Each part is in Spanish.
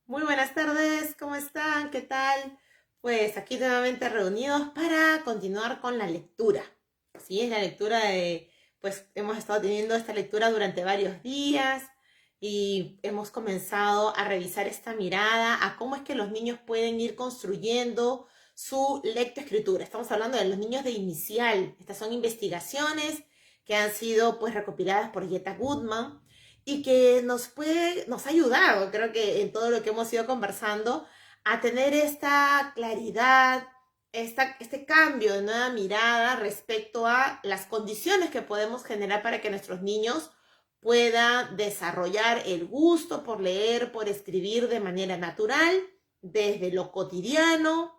Muy buenas tardes, ¿cómo están? ¿Qué tal? Pues aquí nuevamente reunidos para continuar con la lectura. Sí, es la lectura pues hemos estado teniendo esta lectura durante varios días y hemos comenzado a revisar esta mirada a cómo es que los niños pueden ir construyendo su lectoescritura. Estamos hablando de los niños de inicial. Estas son investigaciones que han sido pues recopiladas por Jetta Goodman y que nos ha ayudado, creo que en todo lo que hemos ido conversando, a tener esta claridad, este cambio de nueva mirada respecto a las condiciones que podemos generar para que nuestros niños puedan desarrollar el gusto por leer, por escribir de manera natural, desde lo cotidiano,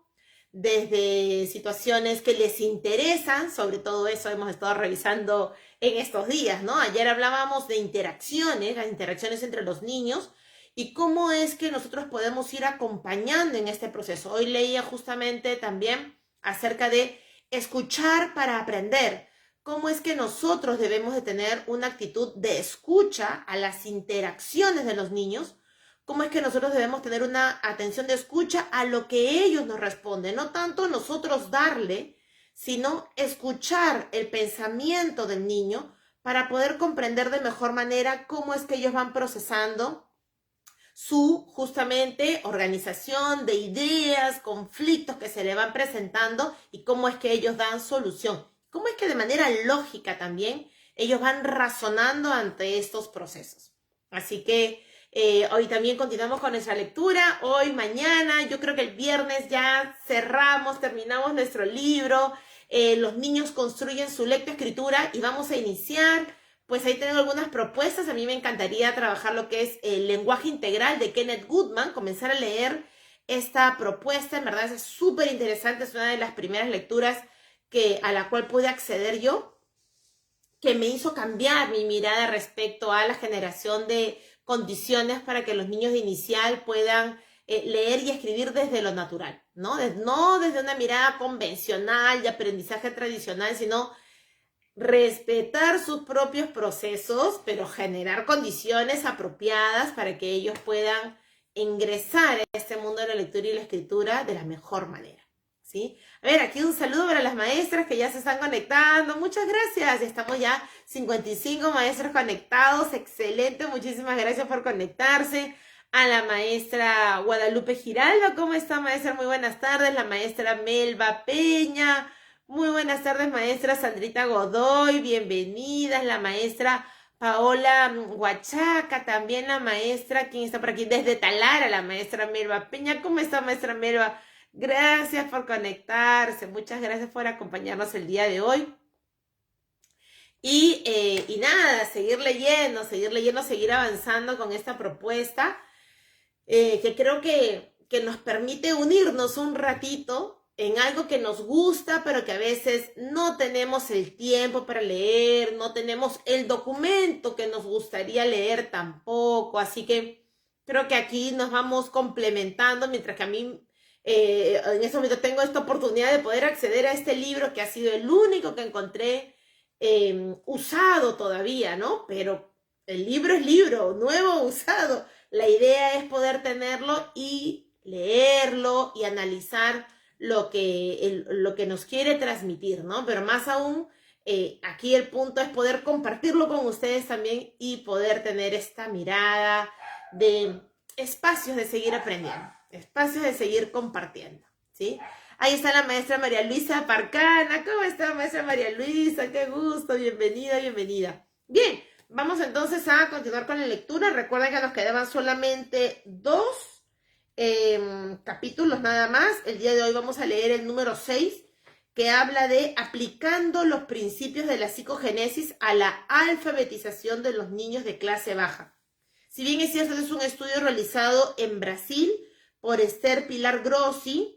desde situaciones que les interesan. Sobre todo eso hemos estado revisando en estos días, ¿no? Ayer hablábamos de interacciones, las interacciones entre los niños y cómo es que nosotros podemos ir acompañando en este proceso. Hoy leía justamente también acerca de escuchar para aprender. Cómo es que nosotros debemos de tener una actitud de escucha a las interacciones de los niños, cómo es que nosotros debemos tener una atención de escucha a lo que ellos nos responden, no tanto nosotros darle, sino escuchar el pensamiento del niño para poder comprender de mejor manera cómo es que ellos van procesando su justamente organización de ideas, conflictos que se le van presentando y cómo es que ellos dan solución. Cómo es que de manera lógica también ellos van razonando ante estos procesos. Así que hoy también continuamos con nuestra lectura. Hoy, mañana, yo creo que el viernes ya terminamos nuestro libro. Los niños construyen su lectoescritura y vamos a iniciar. Pues ahí tengo algunas propuestas. A mí me encantaría trabajar lo que es el lenguaje integral de Kenneth Goodman, comenzar a leer esta propuesta. En verdad es súper interesante, es una de las primeras lecturas a la cual pude acceder yo, que me hizo cambiar mi mirada respecto a la generación de condiciones para que los niños de inicial puedan leer y escribir desde lo natural, ¿no? No desde una mirada convencional de aprendizaje tradicional, sino respetar sus propios procesos, pero generar condiciones apropiadas para que ellos puedan ingresar a este mundo de la lectura y la escritura de la mejor manera, ¿sí? A ver, aquí un saludo para las maestras que ya se están conectando. Muchas gracias. Estamos ya 55 maestros conectados. Excelente. Muchísimas gracias por conectarse. A la maestra Guadalupe Giraldo. ¿Cómo está, maestra? Muy buenas tardes. La maestra Melba Peña. Muy buenas tardes, maestra Sandrita Godoy. Bienvenidas. La maestra Paola Huachaca. También la maestra, ¿quién está por aquí? Desde Talara, la maestra Melba Peña. ¿Cómo está, maestra Melba? Gracias por conectarse, muchas gracias por acompañarnos el día de hoy. Y nada, seguir avanzando con esta propuesta que creo que nos permite unirnos un ratito en algo que nos gusta, pero que a veces no tenemos el tiempo para leer, no tenemos el documento que nos gustaría leer tampoco. Así que creo que aquí nos vamos complementando, mientras que a mí en este momento tengo esta oportunidad de poder acceder a este libro que ha sido el único que encontré usado todavía, ¿no? Pero el libro es libro, nuevo o usado. La idea es poder tenerlo y leerlo y analizar lo que nos quiere transmitir, ¿no? Pero más aún, aquí el punto es poder compartirlo con ustedes también y poder tener esta mirada de espacios de seguir aprendiendo, espacios de seguir compartiendo, ¿sí? Ahí está la maestra María Luisa Parcana. ¿Cómo está, maestra María Luisa? Qué gusto, bienvenida, bienvenida. Bien, vamos entonces a continuar con la lectura. Recuerden que nos quedaban solamente dos capítulos nada más. El día de hoy vamos a leer el número 6, que habla de aplicando los principios de la psicogénesis a la alfabetización de los niños de clase baja. Si bien es cierto, es un estudio realizado en Brasil por Esther Pilar Grossi,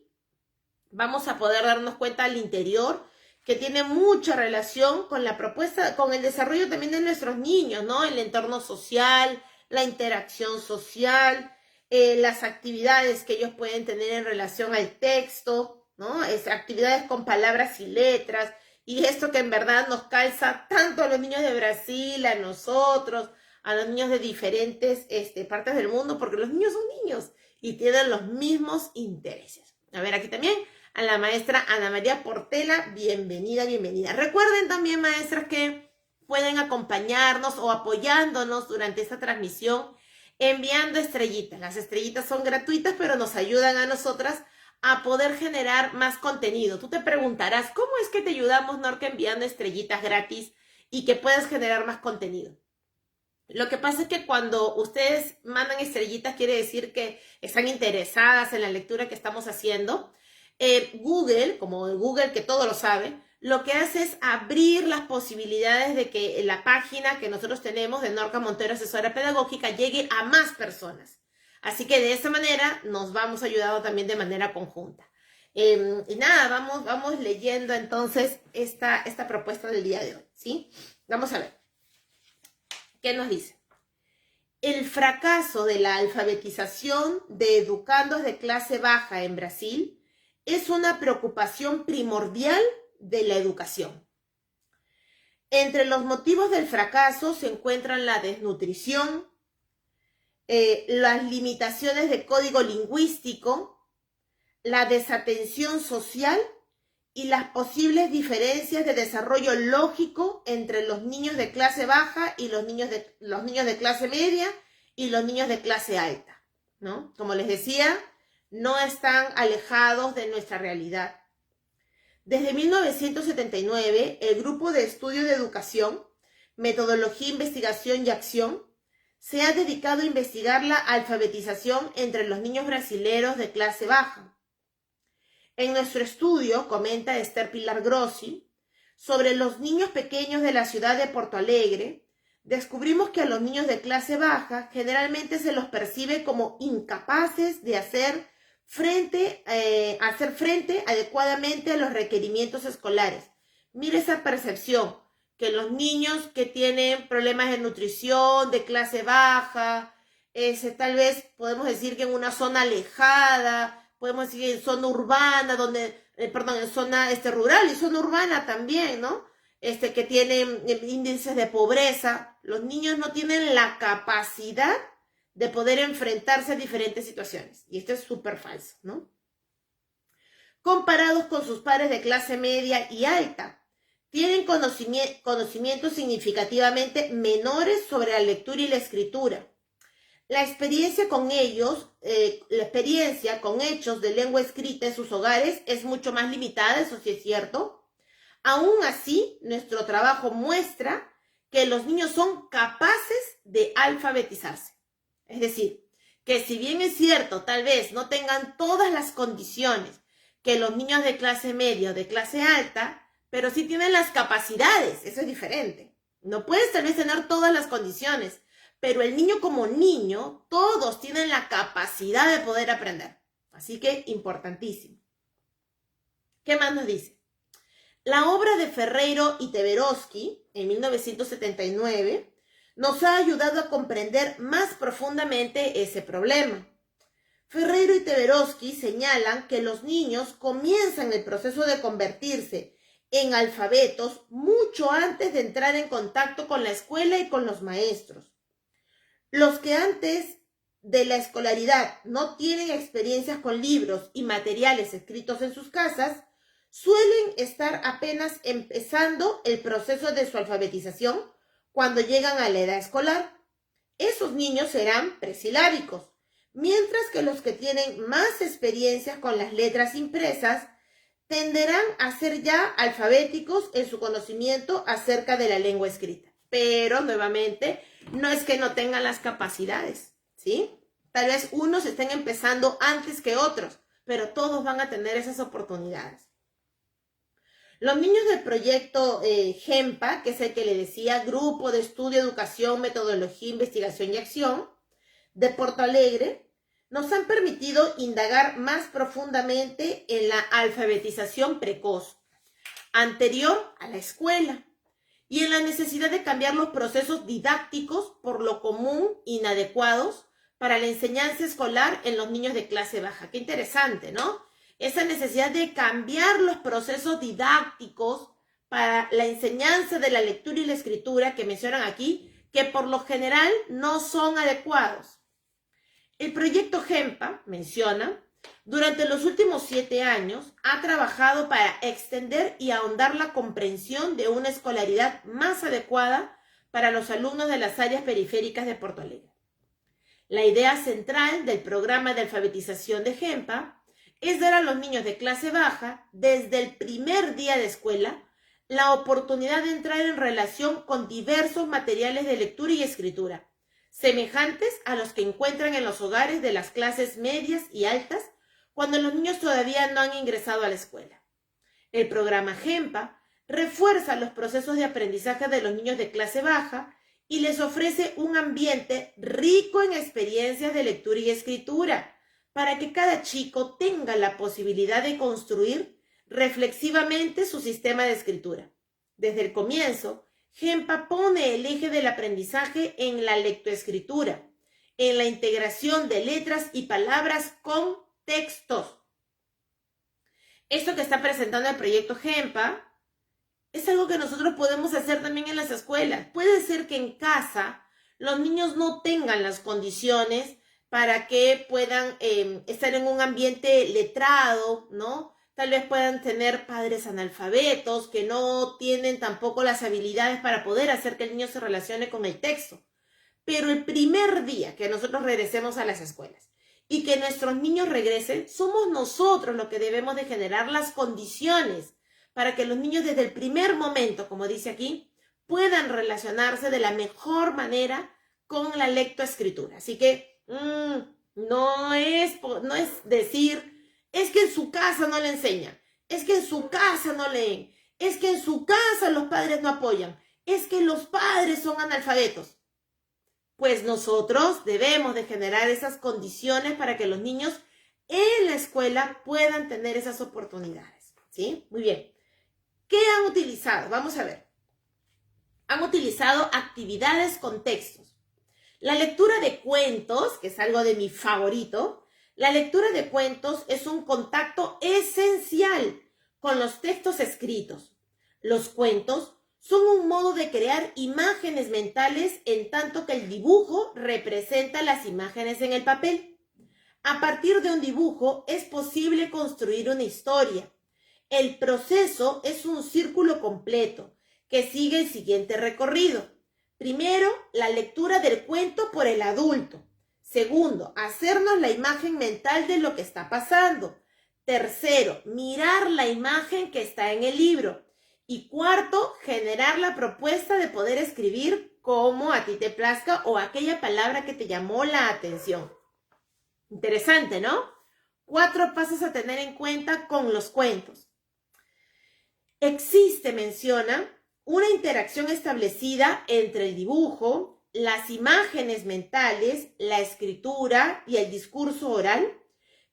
vamos a poder darnos cuenta al interior que tiene mucha relación con la propuesta, con el desarrollo también de nuestros niños, ¿no? El entorno social, la interacción social, las actividades que ellos pueden tener en relación al texto, ¿no? Actividades con palabras y letras, y esto que en verdad nos calza tanto a los niños de Brasil, a nosotros, a los niños de diferentes partes del mundo, porque los niños son niños, y tienen los mismos intereses. A ver, aquí también a la maestra Ana María Portela, bienvenida, bienvenida. Recuerden también, maestras, que pueden acompañarnos o apoyándonos durante esta transmisión enviando estrellitas. Las estrellitas son gratuitas, pero nos ayudan a nosotras a poder generar más contenido. Tú te preguntarás, ¿cómo es que te ayudamos, Norca, enviando estrellitas gratis y que puedas generar más contenido? Lo que pasa es que cuando ustedes mandan estrellitas, quiere decir que están interesadas en la lectura que estamos haciendo. Google, como Google que todo lo sabe, lo que hace es abrir las posibilidades de que la página que nosotros tenemos de Norca Montero Asesora Pedagógica llegue a más personas. Así que de esta manera nos vamos ayudando también de manera conjunta. Y nada, vamos leyendo entonces esta propuesta del día de hoy, ¿sí? Vamos a ver. ¿Qué nos dice? El fracaso de la alfabetización de educandos de clase baja en Brasil es una preocupación primordial de la educación. Entre los motivos del fracaso se encuentran la desnutrición, las limitaciones de código lingüístico, la desatención social y las posibles diferencias de desarrollo lógico entre los niños de clase baja y los niños de clase media y los niños de clase alta, ¿no? Como les decía, no están alejados de nuestra realidad. Desde 1979, el Grupo de Estudio de Educación, Metodología, Investigación y Acción se ha dedicado a investigar la alfabetización entre los niños brasileños de clase baja. En nuestro estudio, comenta Esther Pilar Grossi, sobre los niños pequeños de la ciudad de Porto Alegre, descubrimos que a los niños de clase baja generalmente se los percibe como incapaces de hacer frente adecuadamente a los requerimientos escolares. Mire esa percepción, que los niños que tienen problemas de nutrición, de clase baja, tal vez podemos decir que en una zona alejada, podemos decir en zona urbana, en zona rural y zona urbana también, ¿no? Que tienen índices de pobreza, los niños no tienen la capacidad de poder enfrentarse a diferentes situaciones. Y esto es súper falso, ¿no? Comparados con sus pares de clase media y alta, tienen conocimientos significativamente menores sobre la lectura y la escritura. La experiencia con hechos de lengua escrita en sus hogares es mucho más limitada, eso sí es cierto. Aún así, nuestro trabajo muestra que los niños son capaces de alfabetizarse. Es decir, que si bien es cierto, tal vez no tengan todas las condiciones que los niños de clase media o de clase alta, pero sí tienen las capacidades, eso es diferente. No puedes tal vez tener todas las condiciones, pero el niño como niño, todos tienen la capacidad de poder aprender. Así que, importantísimo. ¿Qué más nos dice? La obra de Ferreiro y Teberoski, en 1979, nos ha ayudado a comprender más profundamente ese problema. Ferreiro y Teberoski señalan que los niños comienzan el proceso de convertirse en alfabetos mucho antes de entrar en contacto con la escuela y con los maestros. Los que antes de la escolaridad no tienen experiencias con libros y materiales escritos en sus casas, suelen estar apenas empezando el proceso de su alfabetización cuando llegan a la edad escolar. Esos niños serán presilábicos, mientras que los que tienen más experiencias con las letras impresas tenderán a ser ya alfabéticos en su conocimiento acerca de la lengua escrita. Pero, nuevamente, no es que no tengan las capacidades, ¿sí? Tal vez unos estén empezando antes que otros, pero todos van a tener esas oportunidades. Los niños del proyecto GEMPA, que es el que le decía, Grupo de Estudio, Educación, Metodología, Investigación y Acción, de Porto Alegre, nos han permitido indagar más profundamente en la alfabetización precoz, anterior a la escuela, y en la necesidad de cambiar los procesos didácticos por lo común inadecuados para la enseñanza escolar en los niños de clase baja. Qué interesante, ¿no? Esa necesidad de cambiar los procesos didácticos para la enseñanza de la lectura y la escritura que mencionan aquí, que por lo general no son adecuados. El proyecto GEMPA, menciona, durante los últimos 7 años ha trabajado para extender y ahondar la comprensión de una escolaridad más adecuada para los alumnos de las áreas periféricas de Porto Alegre. La idea central del programa de alfabetización de GEMPA es dar a los niños de clase baja, desde el primer día de escuela, la oportunidad de entrar en relación con diversos materiales de lectura y escritura, semejantes a los que encuentran en los hogares de las clases medias y altas cuando los niños todavía no han ingresado a la escuela. El programa GEMPA refuerza los procesos de aprendizaje de los niños de clase baja y les ofrece un ambiente rico en experiencias de lectura y escritura, para que cada chico tenga la posibilidad de construir reflexivamente su sistema de escritura. Desde el comienzo, GEMPA pone el eje del aprendizaje en la lectoescritura, en la integración de letras y palabras con textos. Esto que está presentando el proyecto GEMPA es algo que nosotros podemos hacer también en las escuelas. Puede ser que en casa los niños no tengan las condiciones para que puedan estar en un ambiente letrado, ¿no? Tal vez puedan tener padres analfabetos que no tienen tampoco las habilidades para poder hacer que el niño se relacione con el texto. Pero el primer día que nosotros regresemos a las escuelas y que nuestros niños regresen, somos nosotros los que debemos de generar las condiciones para que los niños desde el primer momento, como dice aquí, puedan relacionarse de la mejor manera con la lectoescritura. Así que no es decir, es que en su casa no le enseñan, es que en su casa no leen, es que en su casa los padres no apoyan, es que los padres son analfabetos. Pues nosotros debemos de generar esas condiciones para que los niños en la escuela puedan tener esas oportunidades, ¿sí? Muy bien. ¿Qué han utilizado? Vamos a ver. Han utilizado actividades con textos. La lectura de cuentos, que es algo de mi favorito, la lectura de cuentos es un contacto esencial con los textos escritos. Los cuentos son un modo de crear imágenes mentales, en tanto que el dibujo representa las imágenes en el papel. A partir de un dibujo es posible construir una historia. El proceso es un círculo completo que sigue el siguiente recorrido. Primero, la lectura del cuento por el adulto. Segundo, hacernos la imagen mental de lo que está pasando. Tercero, mirar la imagen que está en el libro. Y cuarto, generar la propuesta de poder escribir como a ti te plazca o aquella palabra que te llamó la atención. Interesante, ¿no? 4 pasos a tener en cuenta con los cuentos. Existe, menciona, una interacción establecida entre el dibujo, las imágenes mentales, la escritura y el discurso oral,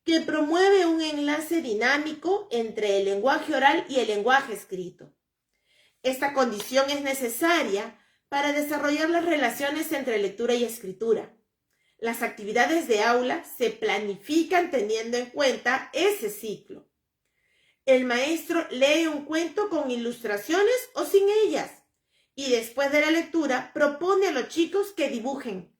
que promueve un enlace dinámico entre el lenguaje oral y el lenguaje escrito. Esta condición es necesaria para desarrollar las relaciones entre lectura y escritura. Las actividades de aula se planifican teniendo en cuenta ese ciclo. El maestro lee un cuento con ilustraciones o sin ellas, y después de la lectura propone a los chicos que dibujen.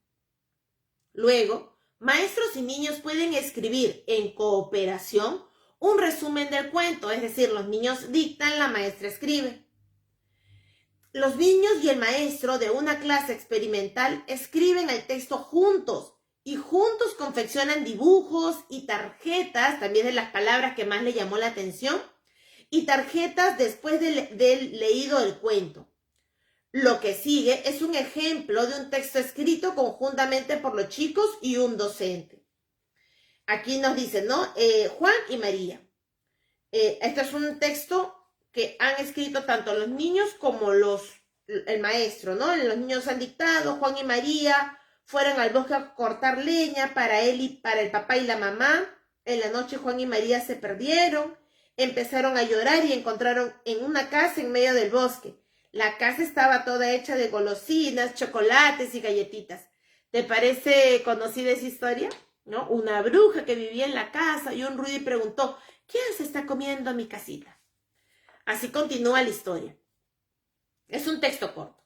Luego, maestros y niños pueden escribir en cooperación un resumen del cuento, es decir, los niños dictan, la maestra escribe. Los niños y el maestro de una clase experimental escriben el texto juntos y juntos confeccionan dibujos y tarjetas, también de las palabras que más le llamó la atención, y tarjetas después del leído del cuento. Lo que sigue es un ejemplo de un texto escrito conjuntamente por los chicos y un docente. Aquí nos dicen, ¿no? Juan y María. Este es un texto que han escrito tanto los niños como el maestro, ¿no? Los niños han dictado, Juan y María fueron al bosque a cortar leña para él y para el papá y la mamá. En la noche Juan y María se perdieron, empezaron a llorar y encontraron en una casa en medio del bosque. La casa estaba toda hecha de golosinas, chocolates y galletitas. ¿Te parece conocida esa historia? ¿No? Una bruja que vivía en la casa y un ruido y preguntó, ¿quién se está comiendo mi casita? Así continúa la historia. Es un texto corto.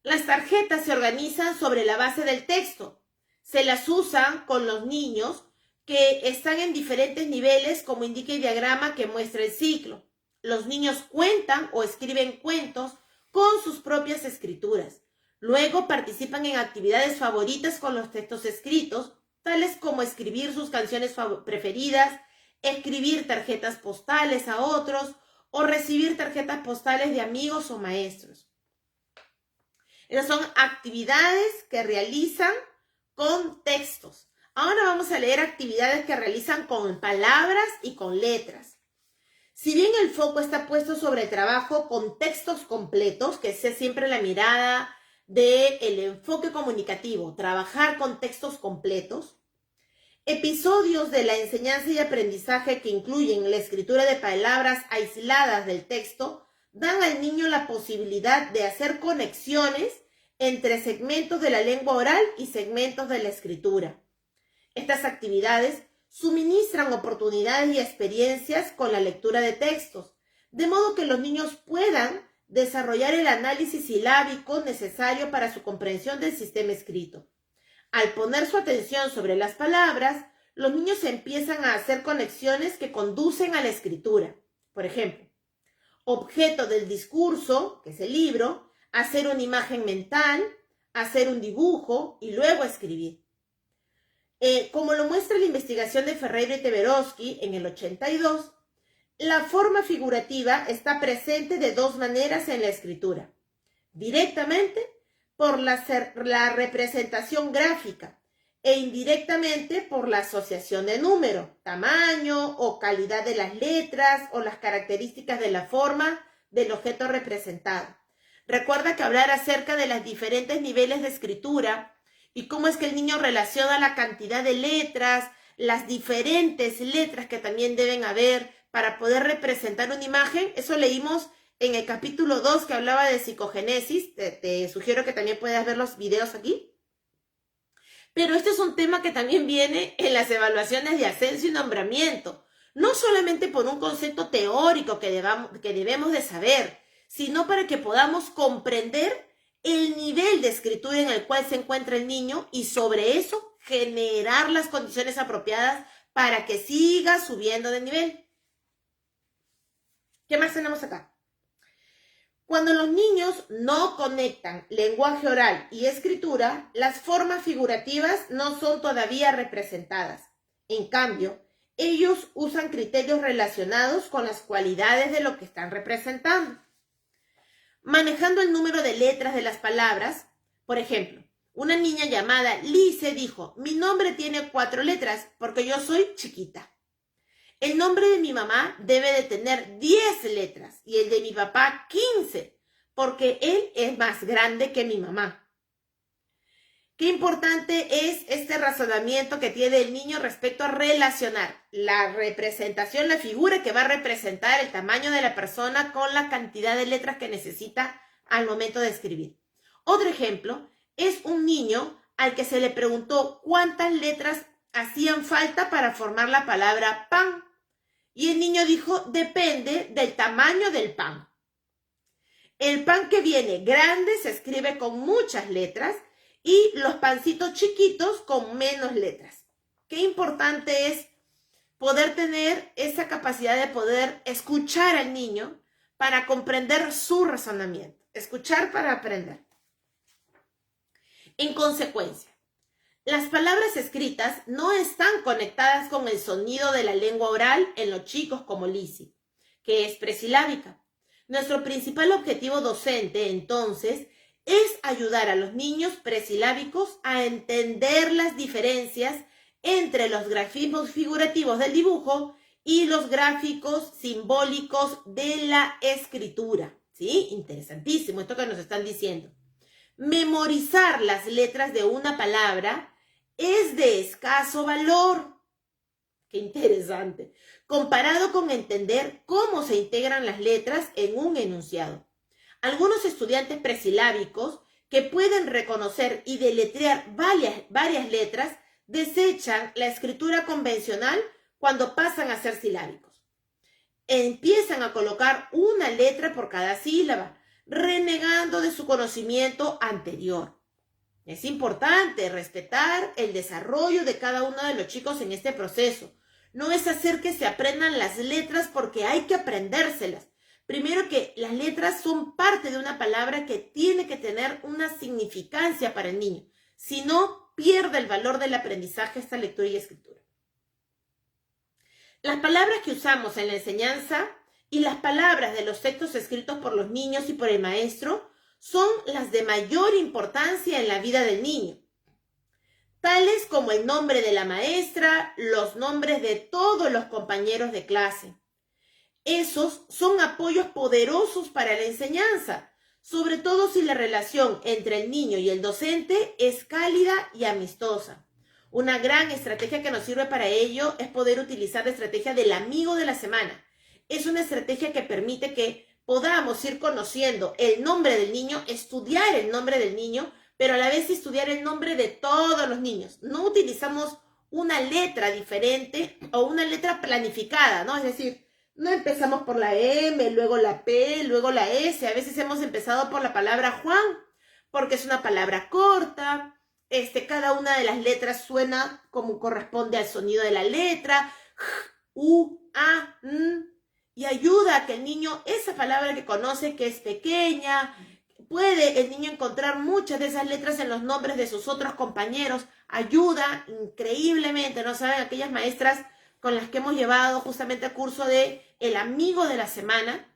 Las tarjetas se organizan sobre la base del texto. Se las usan con los niños que están en diferentes niveles, como indica el diagrama que muestra el ciclo. Los niños cuentan o escriben cuentos con sus propias escrituras. Luego participan en actividades favoritas con los textos escritos, tales como escribir sus canciones preferidas, escribir tarjetas postales a otros o recibir tarjetas postales de amigos o maestros. Esas son actividades que realizan con textos. Ahora vamos a leer actividades que realizan con palabras y con letras. Si bien el foco está puesto sobre el trabajo con textos completos, que sea siempre la mirada del enfoque comunicativo, trabajar con textos completos, episodios de la enseñanza y aprendizaje que incluyen la escritura de palabras aisladas del texto dan al niño la posibilidad de hacer conexiones entre segmentos de la lengua oral y segmentos de la escritura. Estas actividades suministran oportunidades y experiencias con la lectura de textos, de modo que los niños puedan desarrollar el análisis silábico necesario para su comprensión del sistema escrito. Al poner su atención sobre las palabras, los niños empiezan a hacer conexiones que conducen a la escritura. Por ejemplo, objeto del discurso, que es el libro, hacer una imagen mental, hacer un dibujo y luego escribir. Como lo muestra la investigación de Ferreira y Teberovsky en el 82, la forma figurativa está presente de dos maneras en la escritura. Directamente, por la representación gráfica e indirectamente por la asociación de número, tamaño o calidad de las letras o las características de la forma del objeto representado. Recuerda que hablar acerca de los diferentes niveles de escritura y cómo es que el niño relaciona la cantidad de letras, las diferentes letras que también deben haber para poder representar una imagen, eso leímos en el capítulo 2 que hablaba de psicogénesis. Te sugiero que también puedas ver los videos aquí. Pero este es un tema que también viene en las evaluaciones de ascenso y nombramiento. No solamente por un concepto teórico que debemos de saber, sino para que podamos comprender el nivel de escritura en el cual se encuentra el niño y sobre eso generar las condiciones apropiadas para que siga subiendo de nivel. ¿Qué más tenemos acá? Cuando los niños no conectan lenguaje oral y escritura, las formas figurativas no son todavía representadas. En cambio, ellos usan criterios relacionados con las cualidades de lo que están representando. Manejando el número de letras de las palabras, por ejemplo, una niña llamada Lice dijo: mi nombre tiene 4 letras porque yo soy chiquita. El nombre de mi mamá debe de tener 10 letras y el de mi papá 15, porque él es más grande que mi mamá. Qué importante es este razonamiento que tiene el niño respecto a relacionar la representación, la figura que va a representar el tamaño de la persona con la cantidad de letras que necesita al momento de escribir. Otro ejemplo es un niño al que se le preguntó cuántas letras hacían falta para formar la palabra pan. Y el niño dijo: depende del tamaño del pan. El pan que viene grande se escribe con muchas letras y los pancitos chiquitos con menos letras. Qué importante es poder tener esa capacidad de poder escuchar al niño para comprender su razonamiento. Escuchar para aprender. En consecuencia, las palabras escritas no están conectadas con el sonido de la lengua oral en los chicos como Lizzie, que es presilábica. Nuestro principal objetivo docente, entonces, es ayudar a los niños presilábicos a entender las diferencias entre los grafismos figurativos del dibujo y los gráficos simbólicos de la escritura. ¿Sí? Interesantísimo esto que nos están diciendo. Memorizar las letras de una palabra es de escaso valor. Qué interesante. Comparado con entender cómo se integran las letras en un enunciado. Algunos estudiantes presilábicos que pueden reconocer y deletrear varias letras desechan la escritura convencional cuando pasan a ser silábicos. Empiezan a colocar una letra por cada sílaba, renegando de su conocimiento anterior. Es importante respetar el desarrollo de cada uno de los chicos en este proceso. No es hacer que se aprendan las letras porque hay que aprendérselas. Primero que las letras son parte de una palabra que tiene que tener una significancia para el niño. Si no, pierde el valor del aprendizaje esta lectura y escritura. Las palabras que usamos en la enseñanza y las palabras de los textos escritos por los niños y por el maestro son las de mayor importancia en la vida del niño, tales como el nombre de la maestra, los nombres de todos los compañeros de clase. Esos son apoyos poderosos para la enseñanza, sobre todo si la relación entre el niño y el docente es cálida y amistosa. Una gran estrategia que nos sirve para ello es poder utilizar la estrategia del amigo de la semana. Es una estrategia que permite que podamos ir conociendo el nombre del niño, estudiar el nombre del niño, pero a la vez estudiar el nombre de todos los niños. No utilizamos una letra diferente o una letra planificada, ¿no? Es decir, no empezamos por la M, luego la P, luego la S. A veces hemos empezado por la palabra Juan, porque es una palabra corta. Cada una de las letras suena como corresponde al sonido de la letra. U, A, N. Y ayuda a que el niño, esa palabra que conoce, que es pequeña, puede el niño encontrar muchas de esas letras en los nombres de sus otros compañeros. Ayuda increíblemente, ¿no saben? Aquellas maestras con las que hemos llevado justamente el curso de El Amigo de la Semana,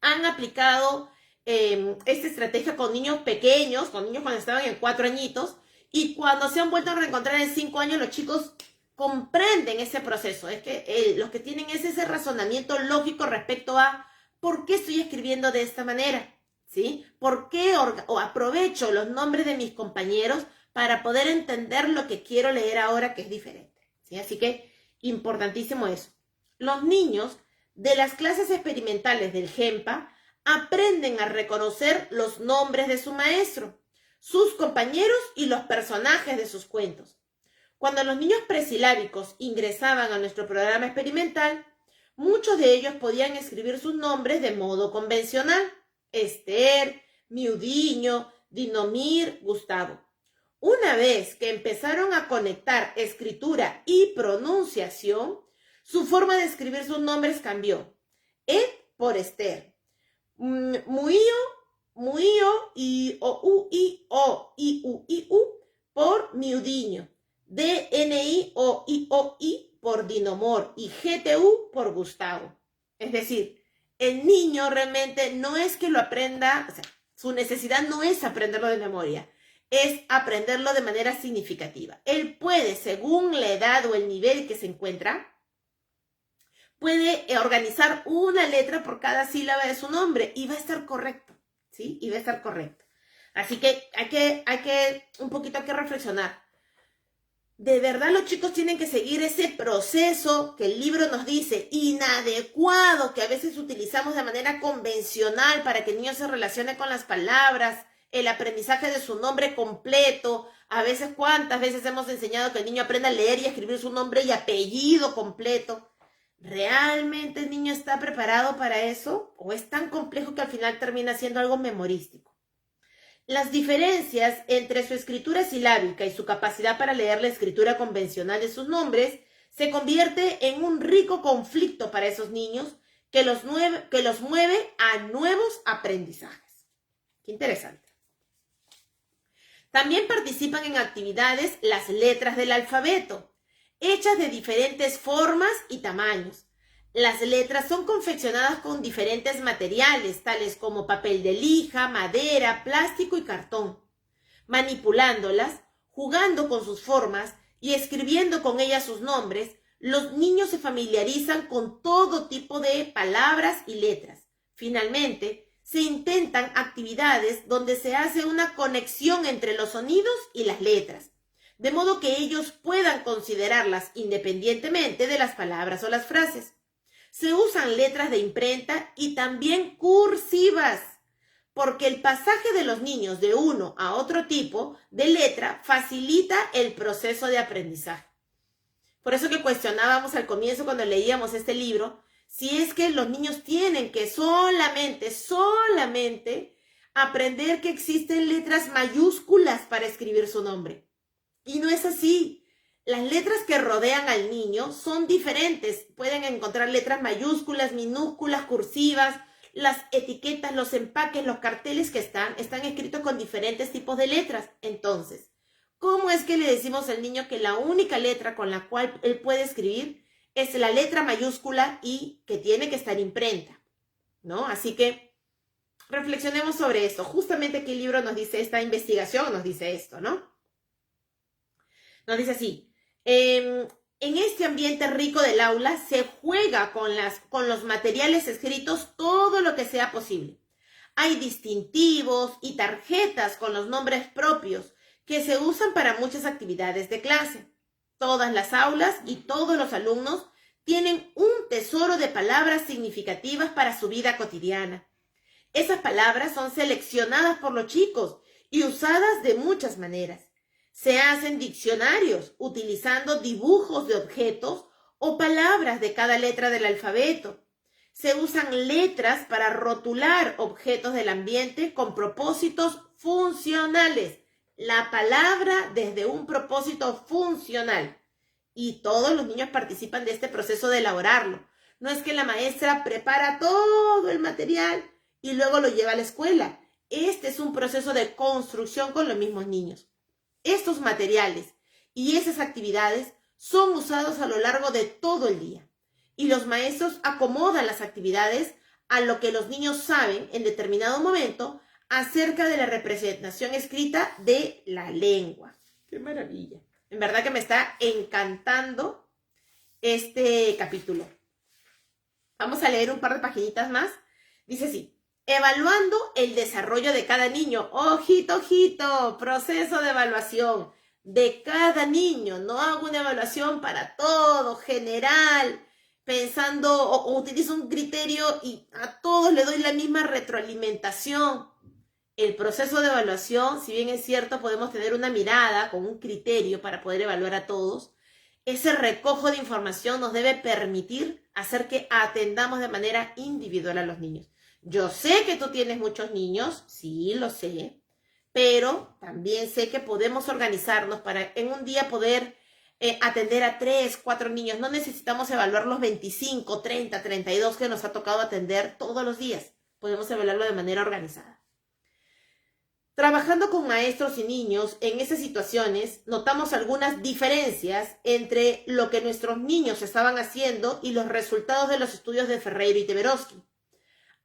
han aplicado esta estrategia con niños pequeños, con niños cuando estaban en 4 añitos, y cuando se han vuelto a reencontrar en 5 años, los chicos comprenden ese proceso. Es que los que tienen ese razonamiento lógico respecto a ¿por qué estoy escribiendo de esta manera? ¿Sí? ¿Por qué aprovecho los nombres de mis compañeros para poder entender lo que quiero leer ahora que es diferente? ¿Sí? Así que importantísimo eso. Los niños de las clases experimentales del GEMPA aprenden a reconocer los nombres de su maestro, sus compañeros y los personajes de sus cuentos. Cuando los niños presilábicos ingresaban a nuestro programa experimental, muchos de ellos podían escribir sus nombres de modo convencional: Esther, Miudiño, Dinomir, Gustavo. Una vez que empezaron a conectar escritura y pronunciación, su forma de escribir sus nombres cambió. E por Esther, Muío, y I, U por Miudiño, DNI por Dinomor y GTU por Gustavo. Es decir, el niño realmente no es que lo aprenda, o sea, su necesidad no es aprenderlo de memoria, es aprenderlo de manera significativa. Él puede, según la edad o el nivel que se encuentra, puede organizar una letra por cada sílaba de su nombre y va a estar correcto, ¿sí? Y va a estar correcto. Así que hay que un poquito hay que reflexionar. De verdad los chicos tienen que seguir ese proceso que el libro nos dice, inadecuado, que a veces utilizamos de manera convencional para que el niño se relacione con las palabras, el aprendizaje de su nombre completo. A veces, ¿cuántas veces hemos enseñado que el niño aprenda a leer y a escribir su nombre y apellido completo? ¿Realmente el niño está preparado para eso? ¿O es tan complejo que al final termina siendo algo memorístico? Las diferencias entre su escritura silábica y su capacidad para leer la escritura convencional de sus nombres se convierte en un rico conflicto para esos niños que los mueve a nuevos aprendizajes. Qué interesante. También participan en actividades las letras del alfabeto, hechas de diferentes formas y tamaños. Las letras son confeccionadas con diferentes materiales, tales como papel de lija, madera, plástico y cartón. Manipulándolas, jugando con sus formas y escribiendo con ellas sus nombres, los niños se familiarizan con todo tipo de palabras y letras. Finalmente, se intentan actividades donde se hace una conexión entre los sonidos y las letras, de modo que ellos puedan considerarlas independientemente de las palabras o las frases. Se usan letras de imprenta y también cursivas, porque el pasaje de los niños de uno a otro tipo de letra facilita el proceso de aprendizaje. Por eso que cuestionábamos al comienzo cuando leíamos este libro, si es que los niños tienen que solamente aprender que existen letras mayúsculas para escribir su nombre. Y no es así. Las letras que rodean al niño son diferentes. Pueden encontrar letras mayúsculas, minúsculas, cursivas. Las etiquetas, los empaques, los carteles que están escritos con diferentes tipos de letras. Entonces, ¿cómo es que le decimos al niño que la única letra con la cual él puede escribir es la letra mayúscula y que tiene que estar imprenta? ¿No? Así que reflexionemos sobre esto. Justamente aquí el libro nos dice, esta investigación nos dice esto, ¿no? Nos dice así, en este ambiente rico del aula se juega con los materiales escritos todo lo que sea posible. Hay distintivos y tarjetas con los nombres propios que se usan para muchas actividades de clase. Todas las aulas y todos los alumnos tienen un tesoro de palabras significativas para su vida cotidiana. Esas palabras son seleccionadas por los chicos y usadas de muchas maneras. Se hacen diccionarios utilizando dibujos de objetos o palabras de cada letra del alfabeto. Se usan letras para rotular objetos del ambiente con propósitos funcionales. La palabra desde un propósito funcional. Y todos los niños participan de este proceso de elaborarlo. No es que la maestra prepara todo el material y luego lo lleva a la escuela. Este es un proceso de construcción con los mismos niños. Estos materiales y esas actividades son usados a lo largo de todo el día. Y los maestros acomodan las actividades a lo que los niños saben en determinado momento acerca de la representación escrita de la lengua. ¡Qué maravilla! En verdad que me está encantando este capítulo. Vamos a leer un par de paginitas más. Dice así. Evaluando el desarrollo de cada niño. Ojito, ojito, proceso de evaluación de cada niño. No hago una evaluación para todo, general, pensando o utilizo un criterio y a todos le doy la misma retroalimentación. El proceso de evaluación, si bien es cierto, podemos tener una mirada con un criterio para poder evaluar a todos. Ese recojo de información nos debe permitir hacer que atendamos de manera individual a los niños. Yo sé que tú tienes muchos niños, sí, lo sé, pero también sé que podemos organizarnos para en un día poder atender a 3, 4 niños. No necesitamos evaluar los 25, 30, 32 que nos ha tocado atender todos los días. Podemos evaluarlo de manera organizada. Trabajando con maestros y niños en esas situaciones, notamos algunas diferencias entre lo que nuestros niños estaban haciendo y los resultados de los estudios de Ferreiro y Teberovsky.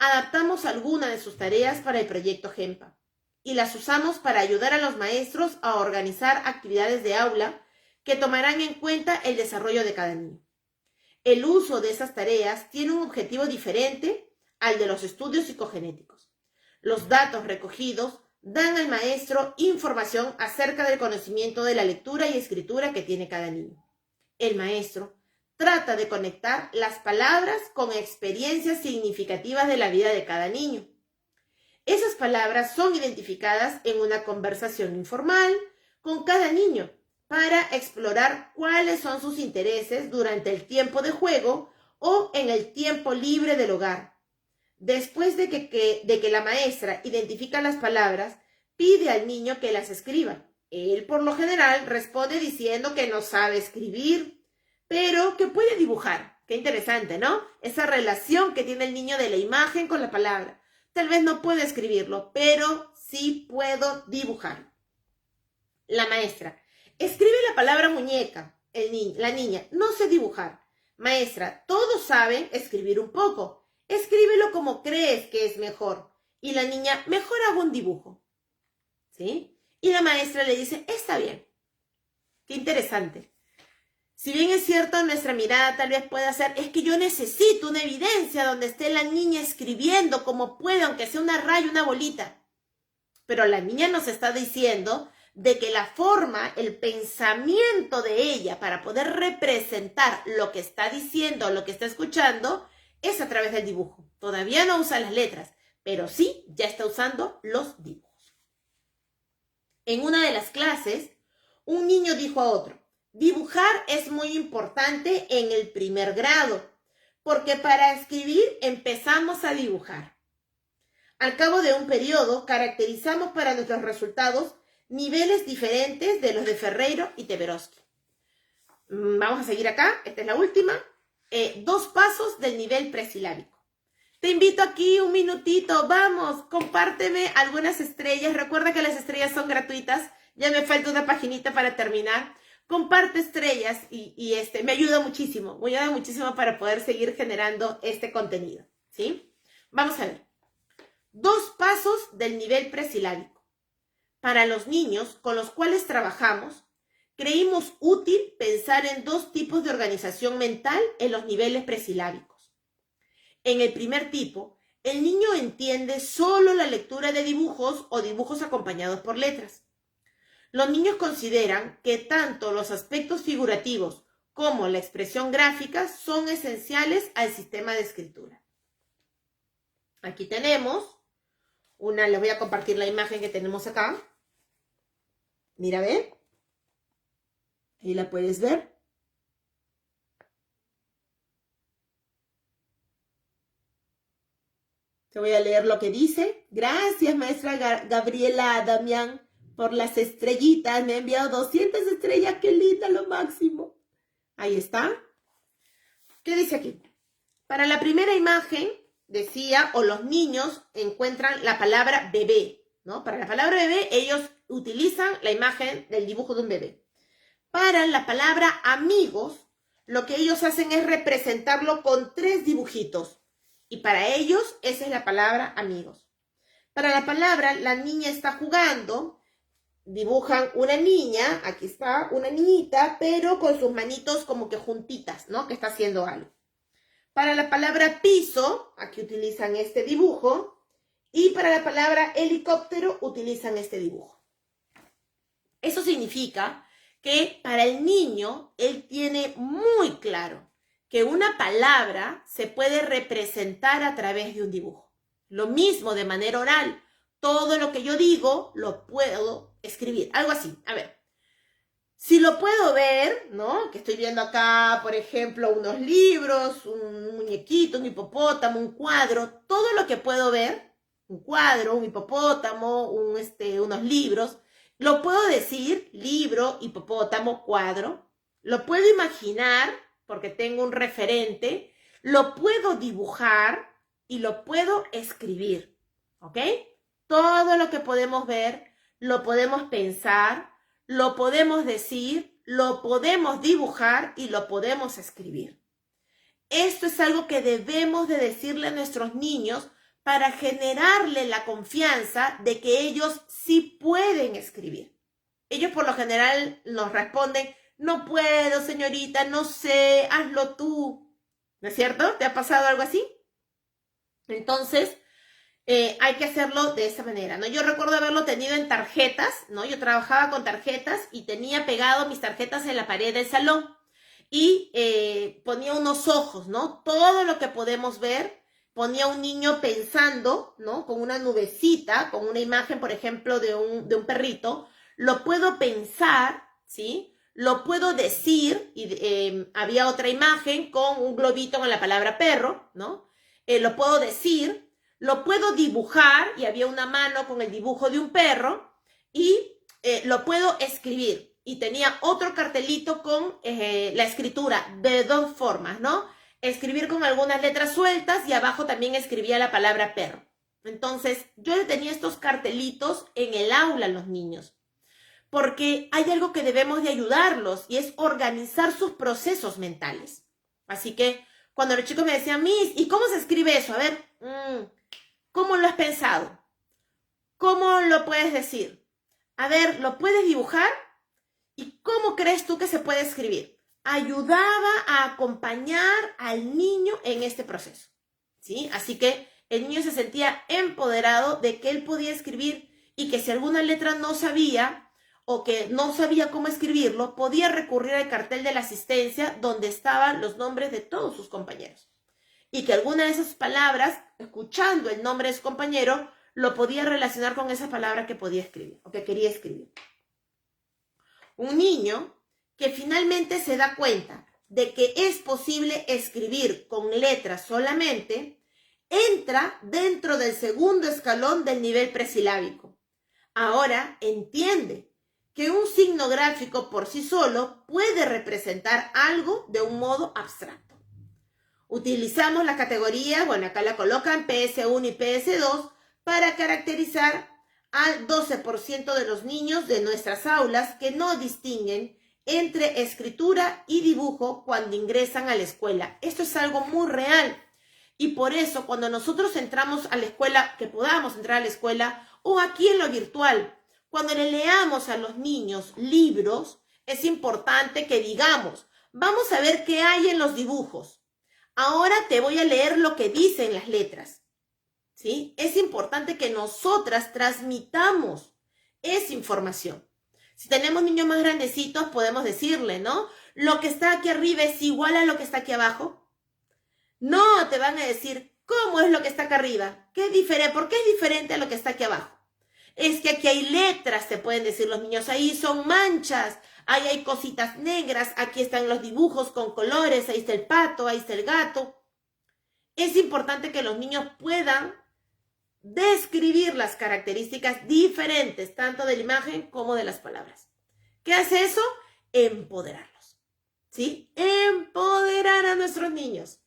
Adaptamos algunas de sus tareas para el proyecto GEMPA y las usamos para ayudar a los maestros a organizar actividades de aula que tomarán en cuenta el desarrollo de cada niño. El uso de esas tareas tiene un objetivo diferente al de los estudios psicogenéticos. Los datos recogidos dan al maestro información acerca del conocimiento de la lectura y escritura que tiene cada niño. El maestro trata de conectar las palabras con experiencias significativas de la vida de cada niño. Esas palabras son identificadas en una conversación informal con cada niño para explorar cuáles son sus intereses durante el tiempo de juego o en el tiempo libre del hogar. Después de que la maestra identifica las palabras, pide al niño que las escriba. Él, por lo general, responde diciendo que no sabe escribir, pero que puede dibujar. Qué interesante, ¿no? Esa relación que tiene el niño de la imagen con la palabra. Tal vez no puedo escribirlo, pero sí puedo dibujar. La maestra. Escribe la palabra muñeca. La niña. No sé dibujar. Maestra. Todos saben escribir un poco. Escríbelo como crees que es mejor. Y la niña. Mejor hago un dibujo. ¿Sí? Y la maestra le dice. Está bien. Qué interesante. Si bien es cierto, nuestra mirada tal vez pueda ser, es que yo necesito una evidencia donde esté la niña escribiendo como puede, aunque sea una raya, una bolita. Pero la niña nos está diciendo de que la forma, el pensamiento de ella para poder representar lo que está diciendo, lo que está escuchando, es a través del dibujo. Todavía no usa las letras, pero sí ya está usando los dibujos. En una de las clases, un niño dijo a otro, dibujar es muy importante en el primer grado, porque para escribir empezamos a dibujar. Al cabo de un periodo, caracterizamos para nuestros resultados niveles diferentes de los de Ferreiro y Teberovsky. Vamos a seguir acá, esta es la última. 2 pasos del nivel presilábico. Te invito aquí un minutito, vamos, compárteme algunas estrellas. Recuerda que las estrellas son gratuitas. Ya me falta una paginita para terminar. Comparte estrellas y me ayuda muchísimo. Me ayuda muchísimo para poder seguir generando este contenido, ¿sí? Vamos a ver. 2 pasos del nivel presilábico. Para los niños con los cuales trabajamos, creímos útil pensar en 2 tipos de organización mental en los niveles presilábicos. En el primer tipo, el niño entiende solo la lectura de dibujos o dibujos acompañados por letras. Los niños consideran que tanto los aspectos figurativos como la expresión gráfica son esenciales al sistema de escritura. Aquí tenemos les voy a compartir la imagen que tenemos acá. Mira, ve. Ahí la puedes ver. Te voy a leer lo que dice. Gracias, maestra Gabriela Damián, por las estrellitas. Me ha enviado 200 estrellas. ¡Qué linda, lo máximo! Ahí está. ¿Qué dice aquí? Para la primera imagen, decía, o los niños encuentran la palabra bebé, ¿no? Para la palabra bebé, ellos utilizan la imagen del dibujo de un bebé. Para la palabra amigos, lo que ellos hacen es representarlo con 3 dibujitos. Y para ellos, esa es la palabra amigos. Para la palabra la niña está jugando, dibujan una niña, aquí está, una niñita, pero con sus manitos como que juntitas, ¿no? Que está haciendo algo. Para la palabra piso, aquí utilizan este dibujo. Y para la palabra helicóptero, utilizan este dibujo. Eso significa que para el niño, él tiene muy claro que una palabra se puede representar a través de un dibujo. Lo mismo de manera oral. Todo lo que yo digo, lo puedo escribir. Algo así. A ver. Si lo puedo ver, ¿no? Que estoy viendo acá, por ejemplo, unos libros, un muñequito, un hipopótamo, un cuadro. Todo lo que puedo ver, un cuadro, un hipopótamo, unos libros, lo puedo decir, libro, hipopótamo, cuadro. Lo puedo imaginar, porque tengo un referente. Lo puedo dibujar y lo puedo escribir, ¿ok? Todo lo que podemos ver, lo podemos pensar, lo podemos decir, lo podemos dibujar y lo podemos escribir. Esto es algo que debemos de decirle a nuestros niños para generarle la confianza de que ellos sí pueden escribir. Ellos por lo general nos responden, no puedo, señorita, no sé, hazlo tú. ¿No es cierto? ¿Te ha pasado algo así? Entonces, hay que hacerlo de esa manera, ¿no? Yo recuerdo haberlo tenido en tarjetas, ¿no? Yo trabajaba con tarjetas y tenía pegado mis tarjetas en la pared del salón y ponía unos ojos, ¿no? Todo lo que podemos ver, ponía un niño pensando, ¿no? Con una nubecita, con una imagen, por ejemplo, de un perrito. Lo puedo pensar, ¿sí? Lo puedo decir, y había otra imagen con un globito con la palabra perro, ¿no? Lo puedo decir. Lo puedo dibujar, y había una mano con el dibujo de un perro, y lo puedo escribir. Y tenía otro cartelito con la escritura de 2 formas, ¿no? Escribir con algunas letras sueltas y abajo también escribía la palabra perro. Entonces, yo tenía estos cartelitos en el aula a los niños, porque hay algo que debemos de ayudarlos y es organizar sus procesos mentales. Así que cuando los chicos me decían, Miss, ¿y cómo se escribe eso? A ver, ¿cómo lo has pensado? ¿Cómo lo puedes decir? A ver, ¿lo puedes dibujar? ¿Y cómo crees tú que se puede escribir? Ayudaba a acompañar al niño en este proceso, ¿sí? Así que el niño se sentía empoderado de que él podía escribir y que si alguna letra no sabía o que no sabía cómo escribirlo, podía recurrir al cartel de la asistencia donde estaban los nombres de todos sus compañeros. Y que alguna de esas palabras, escuchando el nombre de su compañero, lo podía relacionar con esa palabra que podía escribir o que quería escribir. Un niño que finalmente se da cuenta de que es posible escribir con letras solamente, entra dentro del segundo escalón del nivel presilábico. Ahora entiende que un signo gráfico por sí solo puede representar algo de un modo abstracto. Utilizamos las categorías, bueno, acá la colocan PS1 y PS2 para caracterizar al 12% de los niños de nuestras aulas que no distinguen entre escritura y dibujo cuando ingresan a la escuela. Esto es algo muy real. Y por eso, cuando nosotros entramos a la escuela, que podamos entrar a la escuela, o aquí en lo virtual, cuando le leamos a los niños libros, es importante que digamos, vamos a ver qué hay en los dibujos. Ahora te voy a leer lo que dicen las letras. ¿Sí? Es importante que nosotras transmitamos esa información. Si tenemos niños más grandecitos, podemos decirle, ¿no? Lo que está aquí arriba es igual a lo que está aquí abajo. No, te van a decir, ¿cómo es lo que está acá arriba? ¿Por qué es diferente a lo que está aquí abajo? Es que aquí hay letras, te pueden decir los niños, ahí son manchas, ahí hay cositas negras, aquí están los dibujos con colores, ahí está el pato, ahí está el gato. Es importante que los niños puedan describir las características diferentes, tanto de la imagen como de las palabras. ¿Qué hace eso? Empoderarlos, ¿sí? Empoderar a nuestros niños.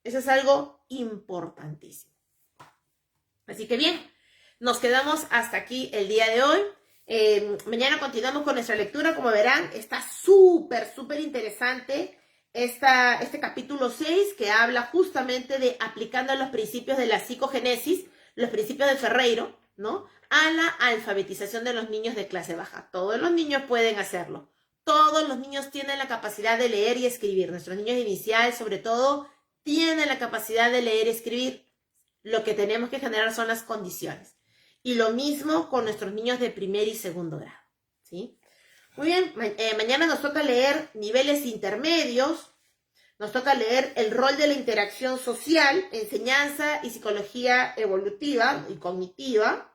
Eso es algo importantísimo. Así que bien, nos quedamos hasta aquí el día de hoy. Mañana continuamos con nuestra lectura. Como verán, está súper interesante este capítulo 6 que habla justamente de aplicando los principios de la psicogénesis, los principios de Ferreiro, ¿no? A la alfabetización de los niños de clase baja. Todos los niños pueden hacerlo. Todos los niños tienen la capacidad de leer y escribir. Nuestros niños de inicial, sobre todo, tienen la capacidad de leer y escribir. Lo que tenemos que generar son las condiciones. Y lo mismo con nuestros niños de primer y segundo grado, ¿sí? Muy bien, mañana nos toca leer niveles intermedios. Nos toca leer el rol de la interacción social, enseñanza y psicología evolutiva y cognitiva.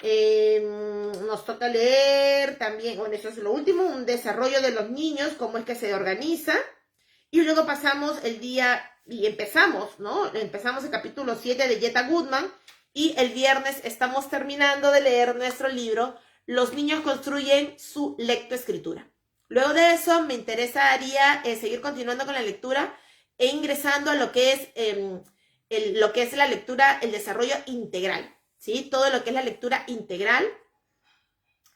Nos toca leer también, bueno, eso es lo último, un desarrollo de los niños, cómo es que se organiza. Y luego pasamos el día, y empezamos, ¿no? Empezamos el capítulo 7 de Jetta Goodman, y el viernes estamos terminando de leer nuestro libro, Los niños construyen su lectoescritura. Luego de eso me interesaría seguir continuando con la lectura e ingresando a lo que es la lectura, el desarrollo integral, ¿sí? Todo lo que es la lectura integral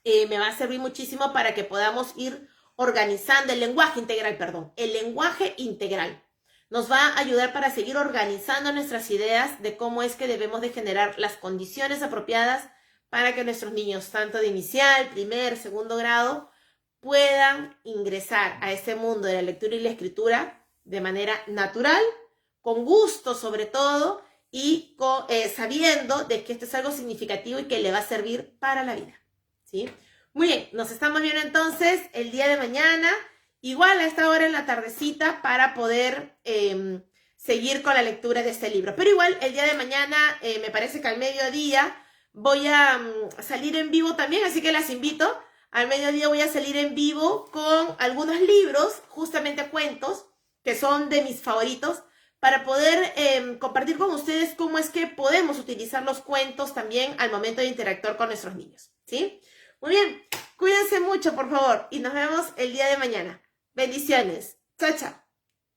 me va a servir muchísimo para que podamos ir organizando el lenguaje integral. Nos va a ayudar para seguir organizando nuestras ideas de cómo es que debemos de generar las condiciones apropiadas para que nuestros niños, tanto de inicial, primer, segundo grado, puedan ingresar a este mundo de la lectura y la escritura de manera natural, con gusto sobre todo, y sabiendo de que esto es algo significativo y que le va a servir para la vida, ¿sí? Muy bien, nos estamos viendo entonces el día de mañana, igual a esta hora en la tardecita, para poder seguir con la lectura de este libro. Pero igual el día de mañana, me parece que al mediodía, voy a salir en vivo también, así que las invito. Al mediodía voy a salir en vivo con algunos libros, justamente cuentos, que son de mis favoritos, para poder compartir con ustedes cómo es que podemos utilizar los cuentos también al momento de interactuar con nuestros niños, ¿sí? Muy bien, cuídense mucho, por favor, y nos vemos el día de mañana. Bendiciones. Chao, chao.